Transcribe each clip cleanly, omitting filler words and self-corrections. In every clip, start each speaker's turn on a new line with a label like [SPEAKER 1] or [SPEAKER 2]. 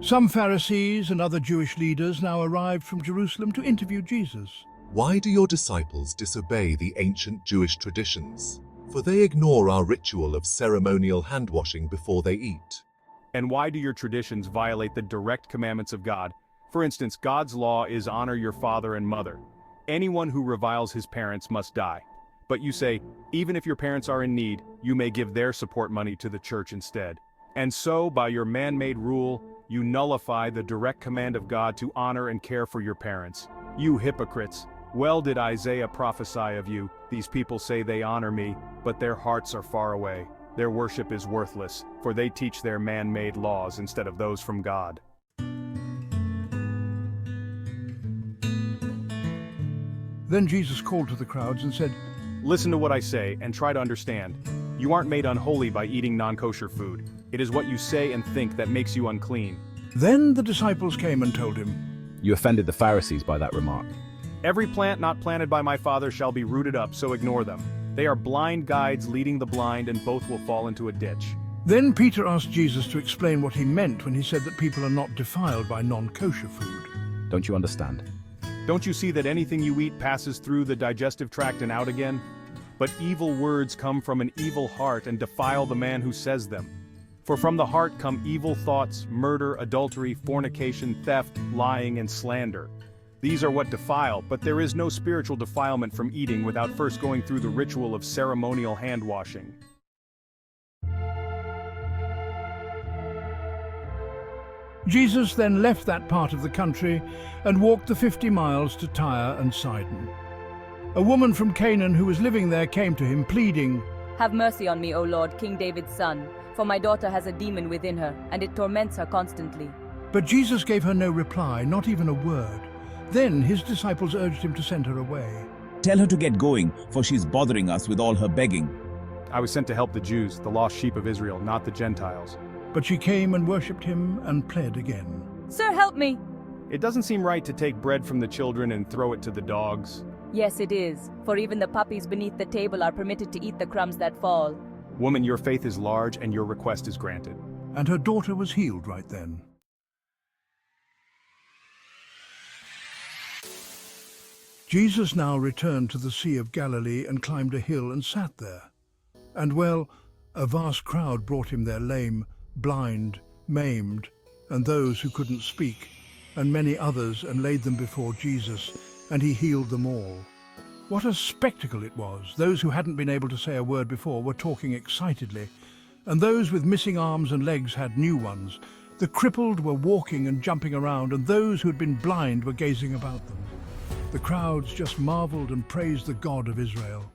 [SPEAKER 1] Some Pharisees and other Jewish leaders now arrived from Jerusalem to interview Jesus.
[SPEAKER 2] Why do your disciples disobey the ancient Jewish traditions? For they ignore our ritual of ceremonial hand-washing before they eat.
[SPEAKER 3] And why do your traditions violate the direct commandments of God? For instance, God's law is honor your father and mother. Anyone who reviles his parents must die. But you say, even if your parents are in need, you may give their support money to the church instead. And so, by your man-made rule, you nullify the direct command of God to honor and care for your parents. You hypocrites! Well did Isaiah prophesy of you, these people say they honor me, but their hearts are far away. Their worship is worthless, for they teach their man-made laws instead of those from God.
[SPEAKER 1] Then Jesus called to the crowds and said,
[SPEAKER 3] Listen to what I say and try to understand. You aren't made unholy by eating non-kosher food. It is what you say and think that makes you unclean.
[SPEAKER 1] Then the disciples came and told him,
[SPEAKER 4] You offended the Pharisees by that remark.
[SPEAKER 3] Every plant not planted by my Father shall be rooted up, so ignore them. They are blind guides leading the blind, and both will fall into a ditch.
[SPEAKER 1] Then Peter asked Jesus to explain what he meant when he said that people are not defiled by non-kosher food.
[SPEAKER 4] Don't you understand?
[SPEAKER 3] Don't you see that anything you eat passes through the digestive tract and out again? But evil words come from an evil heart and defile the man who says them. For from the heart come evil thoughts, murder, adultery, fornication, theft, lying, and slander. These are what defile, but there is no spiritual defilement from eating without first going through the ritual of ceremonial hand-washing.
[SPEAKER 1] Jesus then left that part of the country and walked the 50 miles to Tyre and Sidon. A woman from Canaan who was living there came to him, pleading,
[SPEAKER 5] Have mercy on me, O Lord, King David's son, for my daughter has a demon within her, and it torments her constantly.
[SPEAKER 1] But Jesus gave her no reply, not even a word. Then his disciples urged him to send her away.
[SPEAKER 6] Tell her to get going, for she's bothering us with all her begging.
[SPEAKER 3] I was sent to help the Jews, the lost sheep of Israel, not the Gentiles.
[SPEAKER 1] But she came and worshipped him and pled again.
[SPEAKER 5] Sir, help me!
[SPEAKER 3] It doesn't seem right to take bread from the children and throw it to the dogs.
[SPEAKER 5] Yes, it is, for even the puppies beneath the table are permitted to eat the crumbs that fall.
[SPEAKER 3] Woman, your faith is large and your request is granted.
[SPEAKER 1] And her daughter was healed right then. Jesus now returned to the Sea of Galilee and climbed a hill and sat there. And well, a vast crowd brought him there lame, blind, maimed, and those who couldn't speak, and many others, and laid them before Jesus, and he healed them all. What a spectacle it was! Those who hadn't been able to say a word before were talking excitedly, and those with missing arms and legs had new ones. The crippled were walking and jumping around, and those who had been blind were gazing about them. The crowds just marveled and praised the God of Israel.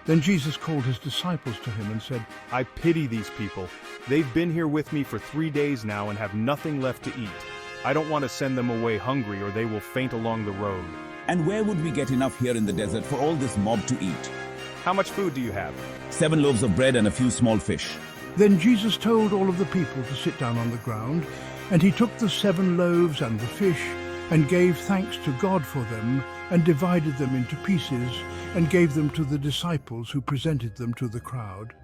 [SPEAKER 1] Then Jesus called his disciples to him and said,
[SPEAKER 3] I pity these people. They've been here with me for 3 days now and have nothing left to eat. I don't want to send them away hungry or they will faint along the road.
[SPEAKER 6] And where would we get enough here in the desert for all this mob to eat?
[SPEAKER 3] How much food do you have?
[SPEAKER 6] 7 loaves of bread and a few small fish.
[SPEAKER 1] Then Jesus told all of the people to sit down on the ground, and he took the 7 loaves and the fish, and gave thanks to God for them, and divided them into pieces, and gave them to the disciples who presented them to the crowd.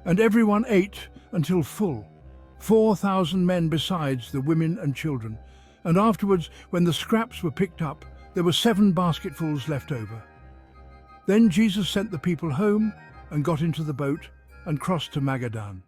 [SPEAKER 1] And everyone ate until full, 4,000 men besides the women and children. And afterwards, when the scraps were picked up, there were 7 basketfuls left over. Then Jesus sent the people home, and got into the boat, and crossed to Magadan.